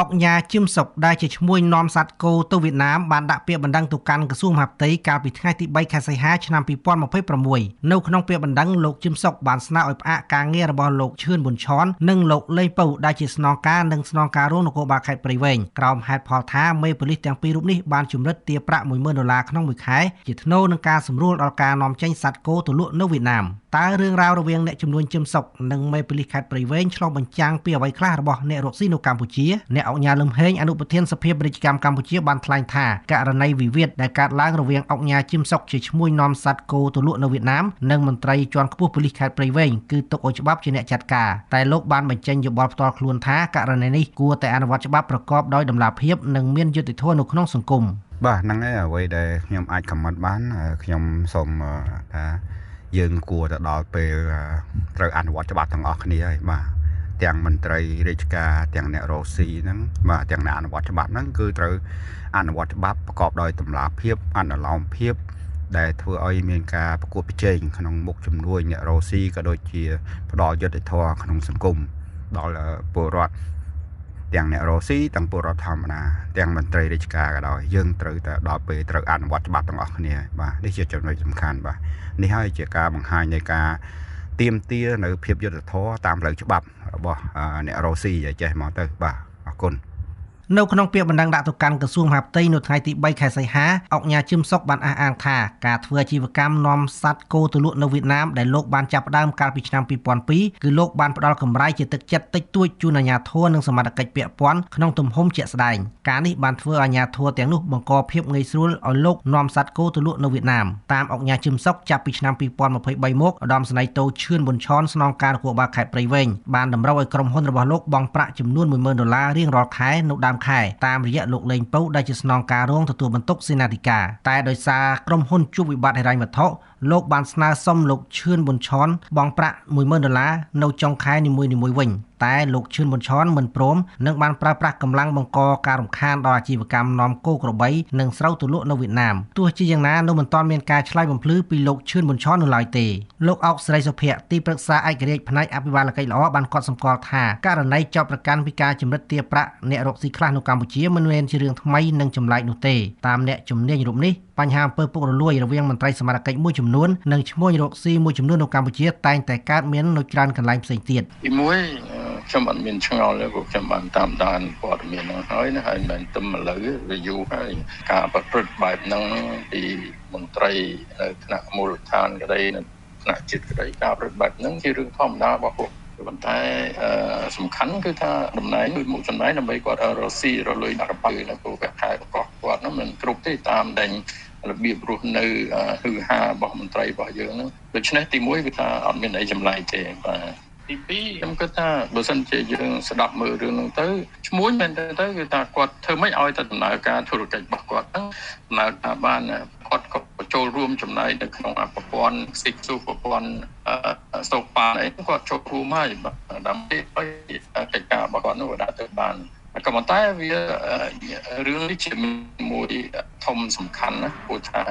អុកញ៉ាជឹមសុកដែលជាឈ្មោះនាំសัตว์គោទៅវៀតណាមបានដាក់ពាក្យបណ្ដឹងទៅកាន់ក្រសួងមហាផ្ទៃកាលពីថ្ងៃទី3ខែសីហាឆ្នាំ2026នៅក្នុងពាក្យបណ្ដឹងលោកជឹមសុកបានស្នើឲ្យផ្អាកការងាររបស់លោកឈឿនប៊ុនឆននិងលោកលេងពៅដែលជាស្នងការនិងស្នងការរងនគរបាលខេត្តព្រៃវែងក្រោមហេតុផលថាមេប៉ូលីសទាំងពីររូបនេះបានជំរិតទារប្រាក់$10000ក្នុងមួយខែជាថ្នូរនឹងការសម្រួលដល់ការនាំចេញសัตว์គោទៅលក់នៅវៀតណាមតើរឿងរ៉ាវរវាងអ្នកជំនួញជឹមសុកនិងមេប៉ូលីសខេត្តព្រៃវែងឆ្លុះបញ្ចាំងពីអ្វីខ្លះរបស់អ្នករកស៊ីនៅកម្ពុជាអ្នកអុកញ៉ាលឹមហេងអនុប្រធានសភាពាណិជ្ជកម្មកម្ពុជាបានថ្លែងថាករណីវិវាទដែលកើតឡើងរវាងអុកញ៉ាជឹមសុកជាឈ្មោះនាំសัตว์គោទៅលក់នៅវៀតណាមនិងមន្ត្រីជាន់ខ្ពស់ប៉ូលីសខេត្តព្រៃវែងគឺទុកឲ្យច្បាប់ជាអ្នកចាត់ការតែលោកបានបញ្ចេញយោបល់ផ្ទាល់ខ្លួនថាករណីនេះគួរតែអនុវត្តច្បាប់ប្រកបដោយតម្លាភាពនិងមានយុត្តិធម៌នៅក្នុងសង្គមបាទហ្នឹងហើយអ្វីដែលខ្ញុំអាចខមមិនបានខ្ញុំសូមថាយើងគួរទៅដល់ពេលត្រូវអនុវត្តច្បាប់ទាំងអស់គ្នាហើយបាទទាំងមន្ត្រីរាជការទាំងអ្នករកស៊ីហ្នឹងបាទទាំងអ្នកអនុវត្តច្បាប់ហ្នឹងគឺត្រូវអនុវត្តច្បាប់ប្រកបដោយតម្លាភាពអនុលោមភាពដែលធ្វើឲ្យមានការប្រកួតប្រជែងក្នុងមុខជំនួយអ្នករកស៊ីក៏ដូចជាផ្ដល់យុត្តិធម៌ក្នុងសង្គមដល់ពលរដ្ឋទាំងអ្នករកស៊ីទាំងពលរដ្ឋធម្មតាទាំងមន្ត្រីរាជការក៏ដោយយើងត្រូវតែដល់ពេលត្រូវអនុវត្តច្បាប់ទាំងអស់គ្នាបាទនេះជាចំណុចសំខាន់បាទនេះហើយជាការបង្ហាញនៃការទាមទារនៅភាពយុត្តិធម៌តាមផ្លូវច្បាប់របស់អ្នករកស៊ីឲ្យចេះមកទៅបាទអរគុណនៅក្នុងពាក្យបណ្ដឹងដាក់ទៅកាន់ក្រសួងមហាផ្ទៃនៅថ្ងៃទី3ខែសីហាអុកញ៉ាជឹមសុកបានអះអាងថាការធ្វើអាជីវកម្មនាំសัตว์គោទៅលក់នៅវៀតណាមដែលលោកបានចាប់ផ្ដើមកាលពីឆ្នាំ2002គឺលោកបានផ្ដល់កម្រៃជាទឹកចិត្តតិចតួចជូនអាជ្ញាធរនិងសមត្ថកិច្ចពាក់ព័ន្ធក្នុងទំហំជាក់ស្ដែងការនេះបានធ្វើឲ្យអាជ្ញាធរទាំងនោះបង្កភាពងាយស្រួលឲ្យលោកនាំសัตว์គោទៅលក់នៅវៀតណាមតាមអុកញ៉ាជឹមសុកចាប់ពីឆ្នាំ2023មកឧត្តមសេនីយ៍តូឈឿនប៊ុនឆនស្នងការនគរបាលខេត្តព្រៃវែងបានតម្រូវឲ្យក្រុមហ៊ុនរបស់លោកបង់ប្រាក់ចំនួន$10000រៀងរាល់ខែនៅដើមខែតាមរយៈលោកលេងពៅដែលជាស្នងការរងទទួលបន្ទុកសេនាធិការតែដោយសារក្រុមហ៊ុនជួបវិបត្តិហិរញ្ញវត្ថុលោកបានស្នើសុំលោកឈឿនប៊ុនឆនបង់ប្រាក់$10000នៅចុងខែនីមួយៗវិញតែលោកឈឿនប៊ុនឆនមិនព្រមនិងបានប្រើប្រាស់កម្លាំងបង្កការរំខានដល់អាជីវកម្មនាំគោក្របីនិងស្រូវទៅលក់នៅវៀតណាមទោះជាយ៉ាងណានៅមិនទាន់មានការឆ្លើយបំភ្លឺពីលោកឈឿនប៊ុនឆននៅឡើយទេលោកអោកស្រីសុភ័ក្រទីប្រឹក្សាឯករាជ្យផ្នែកអភិបាលកិច្ចល្អបានកត់សម្គាល់ថាករណីចោទប្រកាន់ពីការជំរិតទារប្រាក់អ្នករកស៊ីខ្លះនៅកម្ពុជាមិនមែនជារឿងថ្មីនិងចម្លែកនោះទេតាមអ្នកជំនាញរូបនេះបញ្ហាអំពើពុករលួយរវាងមន្ត្រីសមត្ថកិច្ចមួយចំនួននិងឈ្មោះរកស៊ីមួយចំនួននៅកម្ពុជាតែងតែកើតមាននៅច្រើនកន្លែងផ្សេងទៀតទីមួយខ្ញុំអត់មានឆ្ងល់ទេព្រោះខ្ញុំបានតាមដានព័ត៌មានហ្នឹងហើយណាហើយមិនតែម្ល៉ូវវាយូរហើយការប្រព្រឹត្តបែបហ្នឹងពីមន្ត្រីនៅថ្នាក់មូលដ្ឋានក្តីនៅថ្នាក់ជាតិក្តីការប្រព្រឹត្តបែបហ្នឹងជារឿងធម្មតារបស់ពួកប៉ុន្តែសំខាន់គឺថាតំណែងមួយមុខតំណែងដើម្បីគាត់រកស៊ីរលុយដាក់កប៉ៅនៅគោលខែរបស់គាត់ហ្នឹងមិនគ្រប់ទេតាមដែលរបៀបរស់នៅហឺហារបស់មន្ត្រីរបស់យើងហ្នឹងដូច្នេះទី1គឺថាអត់មានអីចម្លែកទេបាទទី2ខ្ញុំគិតថាបើសិនជាយើងស្ដាប់មើលរឿងហ្នឹងទៅឈ្មោះមែនទៅគឺថាគាត់ធ្វើម៉េចឲ្យតែដំណើរការធុរកិច្ចរបស់គាត់ហ្នឹងដំណើរការបានគាត់ក៏ចូលរួមចំណែកនៅក្នុងប្រព័ន្ធសិទ្ធិប្រព័ន្ធសោកប៉ានអីគាត់ចូលរួមហើយដើម្បីឲ្យកិច្ចការរបស់គាត់នោះដាក់ទៅបានក៏ប៉ុន្តែវារឿងនេះជាមួយធំសំខាន់ណាព្រោះថា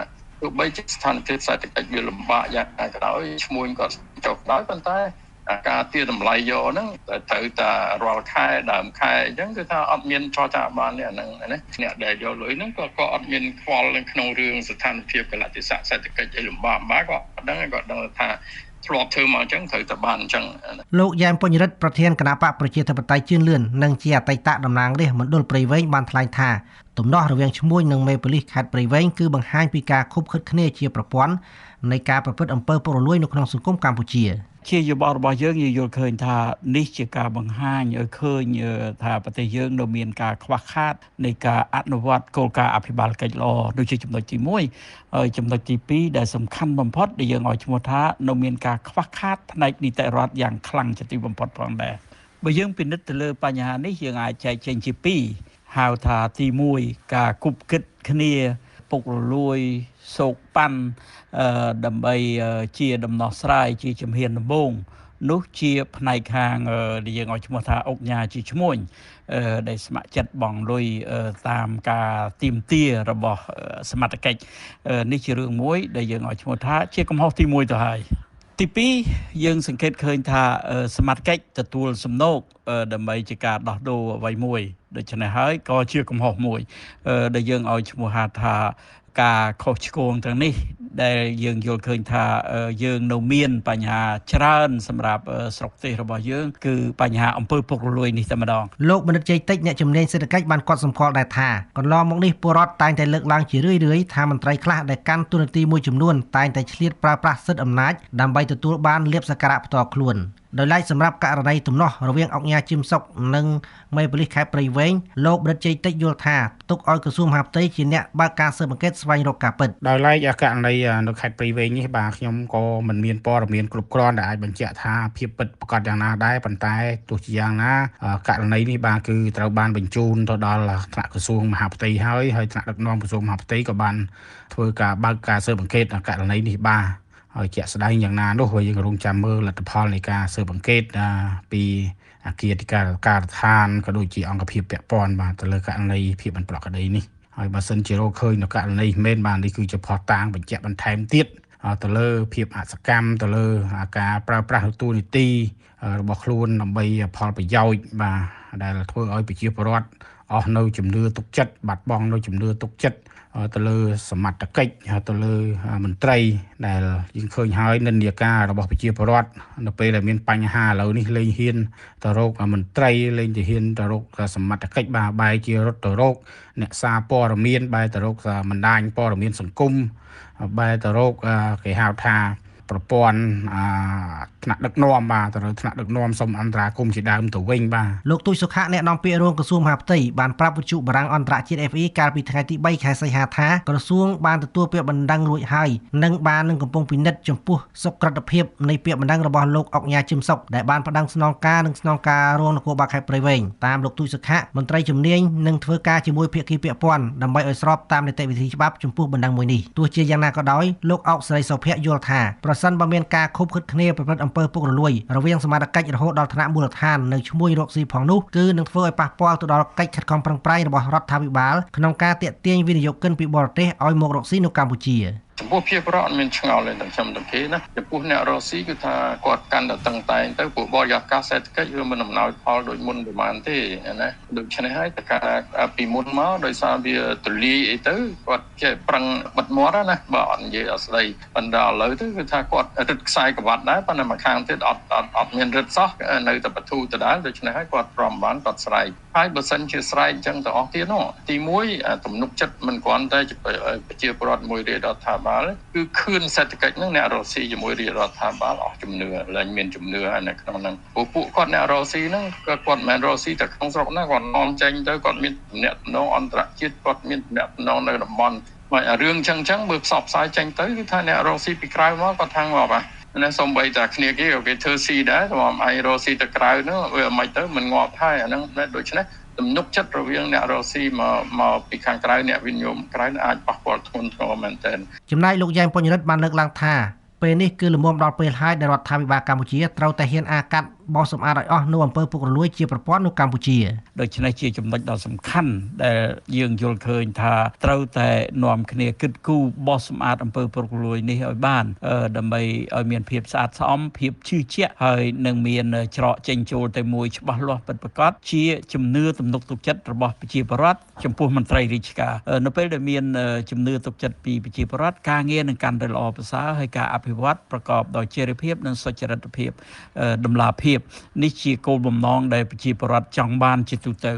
ទោះបីជាស្ថានភាពសេដ្ឋកិច្ចវាលំបាកយ៉ាងណាក៏ដោយឈ្មោះគាត់ចុះដោយប៉ុន្តែការទារតម្លៃយកហ្នឹងត្រូវតែរាល់ខែដើមខែអញ្ចឹងគឺថាអត់មានចរចាបានទេអាហ្នឹងណាអ្នកដែលយកលុយហ្នឹងក៏អត់មានខ្វល់ក្នុងរឿងស្ថានភាពកលតិស័កសេដ្ឋកិច្ចអីលំបាកក៏ដឹងថាធ្លាប់ធ្វើមកអញ្ចឹងត្រូវតែបានអញ្ចឹងលោកយ៉ែមពញ្ញរិទ្ធប្រធានគណៈបកប្រជាធិបតេយ្យជឿនលឿននិងជាអតីតតំណាងរាស្ត្រមណ្ឌលព្រៃវែងបានថ្លែងថាទំនាស់រវាងឈ្មួញនិងមេប៉ូលីសខេត្តព្រៃវែងគឺបង្ហាញពីការខុបខិតគ្នាជាប្រព័ន្ធនៃការប្រព្រឹត្តអំពើពុករលួយនៅក្នុងសង្គមកម្ពុជាជាយោបល់របស់យើងយល់ឃើញថានេះជាការបង្ហាញឲ្យឃើញថាប្រទេសយើងនៅមានការខ្វះខាតនៃការអនុវត្តគោលការណ៍អភិបាលកិច្ចល្អដូចជាចំណុចទី1ហើយចំណុចទី2ដែលសំខាន់បំផុតដែលយើងឲ្យឈ្មោះថានៅមានការខ្វះខាតផ្នែកនីតិរដ្ឋយ៉ាងខ្លាំងជាទីបំផុតផងដែរបើយើងពិនិត្យទៅលើបញ្ហានេះយើងអាចចែកចេញជា2ហៅថាទី1ការគប់គិតគ្នាពុករលួយសោកប៉ាន់ដើម្បីជាដំណោះស្រាយជាជំហានដំបូងនោះជាផ្នែកខាងដែលយើងឲ្យឈ្មោះថាអុកញ៉ាជាឈ្មួញដែលស្ម័គ្រចិត្តបង់លុយតាមការទាមទាររបស់សមត្ថកិច្ចនេះជារឿងមួយដែលយើងឲ្យឈ្មោះថាជាកំហុសទី1ទៅហើយ ទី2យើងសង្កេតឃើញថាសមត្ថកិច្ចទទួលសំណូកដើម្បីជាការដោះដូរអ្វីមួយដូច្នេះហើយក៏ជាកំហុសមួយដែលយើងឲ្យឈ្មោះហៅថាការខុសឆ្គងទាំងនេះដែលយើងយល់ឃើញថាយើងនៅមានបញ្ហាច្រើនសម្រាប់ស្រុកទេសរបស់យើងគឺបញ្ហាអំពើពុករលួយនេះតែម្ដងលោកបណ្ឌិតជ័យតិចអ្នកជំនាញសេដ្ឋកិច្ចបានកត់សម្គាល់ដែរថាកន្លងមកនេះពលរដ្ឋតែងតែលើកឡើងជារឿយៗថាមន្ត្រីខ្លះដែលកាន់តួនាទីមួយចំនួនតែងតែឆ្លៀតប្រើប្រាស់សិទ្ធិអំណាចដើម្បីទទួលបានលៀបសក្ការៈផ្ទាល់ខ្លួនដោយឡែកសម្រាប់ករណីទំនាស់រវាងអង្គការជីមសុកនិងមេប៉ូលីសខេត្តព្រៃវែងលោកបណ្ឌិតជ័យតិចយល់ថាទុកឲ្យក្រសួងមហាផ្ទៃជាអ្នកបើកការស៊ើបអង្កេតស្វែងរកការពិតដោយឡែកករណីនៅខេត្តព្រៃវែងនេះបាទខ្ញុំក៏មិនមានព័ត៌មានគ្រប់គ្រាន់ដែលអាចបញ្ជាក់ថាភាពពិតប្រាកដយ៉ាងណាដែរប៉ុន្តែទោះជាយ៉ាងណាករណីនេះបាទគឺត្រូវបានបញ្ជូនទៅដល់ថ្នាក់ក្រសួងមហាផ្ទៃហើយថ្នាក់ដឹកនាំក្រសួងមហាផ្ទៃក៏បានធ្វើការបើកការស៊ើបអង្កេតករណីនេះបាទហើយជាក់ស្ដែងយ៉ាងណានោះយើងរងចាំមើលលទ្ធផលនៃការស៊ើបអង្កេតពីអគ្គនាយកការដ្ឋានក៏ដូចជាអង្គភាពពាក់ព័ន្ធបាទទៅលើករណីភាពមិនប្រក្រតីនេះហើយបើសិនជារកឃើញនៅករណីមែនបាទនេះគឺជាផុសតាងបញ្ជាក់បន្ថែមទៀតទៅលើភាពអសកម្មទៅលើការប្រើប្រាស់ទូនីតិរបស់ខ្លួនដើម្បីផលប្រយោជន៍បាទដែលធ្វើឲ្យប្រជាពលរដ្ឋអស់នៅជំនឿទុកចិត្តបាត់បង់នៅជំនឿទុកចិត្តទៅលើសមត្ថកិច្ចទៅលើមន្ត្រីដែលយើងឃើញហើយនិន្នាការរបស់ប្រជាពលរដ្ឋនៅពេលដែលមានបញ្ហាឥឡូវនេះលែងហ៊ានទៅរកមន្ត្រីលែងទៅហ៊ានទៅរកសមត្ថកិច្ចបែរជារត់ទៅរកអ្នកសារព័ត៌មានបែរទៅរកបណ្ដាញព័ត៌មានសង្គមបែរទៅរកគេហៅថាប្រព័ន្ធថ្នាក់ដឹកនាំបាទទៅថ្នាក់ដឹកនាំសុំអន្តរាគមន៍ជាដើមទៅវិញបាទលោកទូចសុខៈអ្នកនាំពាក្យរងក្រសួងមហាផ្ទៃបានប្រាប់វិទ្យុបារាំងអន្តរជាតិ FE កាលពីថ្ងៃទី3ខែសីហាថាក្រសួងបានទទួលពាក្យបណ្ដឹងរួចហើយនិងបាននឹងកំពុងពិនិត្យចំពោះសុក្រិតភាពនៃពាក្យបណ្ដឹងរបស់លោកអុកញ៉ាជឹមសុកដែលបានប្តឹងស្នងការនិងស្នងការរងនគរបាលខេត្តព្រៃវែងតាមលោកទូចសុខៈមន្ត្រីជំនាញនឹងធ្វើការជាមួយភាគីពាក់ព័ន្ធដើម្បីឲ្យស្របតាមនីតិវិធីច្បាប់ចំពោះបណ្ដឹងមួយនេះទោះជាយ៉ាងណាក៏ដោយលោកអុកសេរីសុភ័ក្រយល់ថាប្រសិនបើមានការខុបខិតគ្នាប្រព្រឹត្តអំពើពុករលួយរវាងសមាជិករហូតដល់ថ្នាក់មូលដ្ឋាននៅឈ្មោះរកស៊ីផងនោះគឺនឹងធ្វើឲ្យប៉ះពាល់ទៅដល់កិច្ចខិតខំប្រឹងប្រែងរបស់រដ្ឋាភិបាលក្នុងការទាក់ទាញវិនិយោគិនពីបរទេសឲ្យមករកស៊ីនៅកម្ពុជាចំពោះភាពប្រអត់មានឆ្ងល់ទេខ្ញុំទាំងគេណាចំពោះអ្នករស់ស៊ីគឺថាគាត់កាន់តែតឹងតែងទៅពួកបរិយាកាសសេដ្ឋកិច្ចវាមិនអំណោយផលដូចមុនប្រហែលទេណាដូច្នេះហើយតែការពីមុនមកដោយសារវាទលាយអីទៅគាត់ចេះប្រឹងបិទមាត់ណាបើអត់និយាយអត់ស្ដីប៉ុន្តែឥឡូវទៅគឺថាគាត់រឹតខ្សែក្រវ៉ាត់ដែរប៉ុន្តែមួយខាងទៀតអត់មានរឹតសោះនៅតែបទូដដែលដូច្នេះហើយគាត់ប្រំបានគាត់ស្រែកហើយបើសិនជាស្រែកអញ្ចឹងទាំងអស់ទៀតនោះទី1ទំនុកចិត្តមិនគ្រាន់តែប្រជាពលរដ្ឋមួយរាជរដ្ឋាភិបាលគឺខឿនសេដ្ឋកិច្ចហ្នឹងអ្នករស់ស៊ីជាមួយរាជរដ្ឋាភិបាលអស់ជំនឿឡើងមានជំនឿហើយនៅក្នុងហ្នឹងពួកគាត់អ្នករស់ស៊ីហ្នឹងគាត់មិនមែនរស់ស៊ីតែក្នុងស្រុកណាគាត់នាំចេញទៅគាត់មានទំនាក់ទំនងអន្តរជាតិគាត់មានទំនាក់ទំនងនៅតំបន់ហើយរឿងអញ្ចឹងបើផ្សព្វផ្សាយចេញទៅគឺថាអ្នករស់ស៊ីពីក្រៅមកគាត់ថាងាប់ណាសំបីតាគ្នាគេធ្វើស៊ីដែរតែមកឯងរស់ស៊ីទៅក្រៅនោះវាមិនទៅមិនងាប់ហើយអាហ្នឹងដូច្នេះទំនុកចិត្តរវាងអ្នករស់ស៊ីមកពីខាងក្រៅអ្នកវិនិយោគក្រៅអាចប៉ះពាល់ធ្ងន់ធ្ងរមែនទែនចំណែកលោកយ៉ែមពញ្ញរិទ្ធបានលើកឡើងថាពេលនេះគឺលំមដល់ពេលហើយដែលរដ្ឋាភិបាលកម្ពុជាត្រូវតែហ៊ានអាកាត់បោសសម្អាតឲ្យអស់នៅអំពើពុករលួយជាប្រព័ន្ធនៅកម្ពុជាដូច្នេះជាចំណុចដ៏សំខាន់ដែលយើងយល់ឃើញថាត្រូវតែនាំគ្នាគិតគូរបោសសម្អាតអំពើពុករលួយនេះឲ្យបានដើម្បីឲ្យមានភាពស្អាតស្អំភាពជឿជាក់ហើយនឹងមានច្រកចេញចូលតែមួយច្បាស់លាស់ពិតប្រាកដជាជំនឿទំនុកទុកចិត្តរបស់ប្រជាពលរដ្ឋចំពោះមន្ត្រីរាជការនៅពេលដែលមានជំនឿទុកចិត្តពីប្រជាពលរដ្ឋការងារនឹងកាន់តែល្អប្រសើរហើយការអភិវឌ្ឍប្រកបដោយចីរភាពនិងសុចរិតភាពតម្លាភាពនេះជាគោលបំណងដែលប្រជាពលរដ្ឋចង់បានជាទូទៅ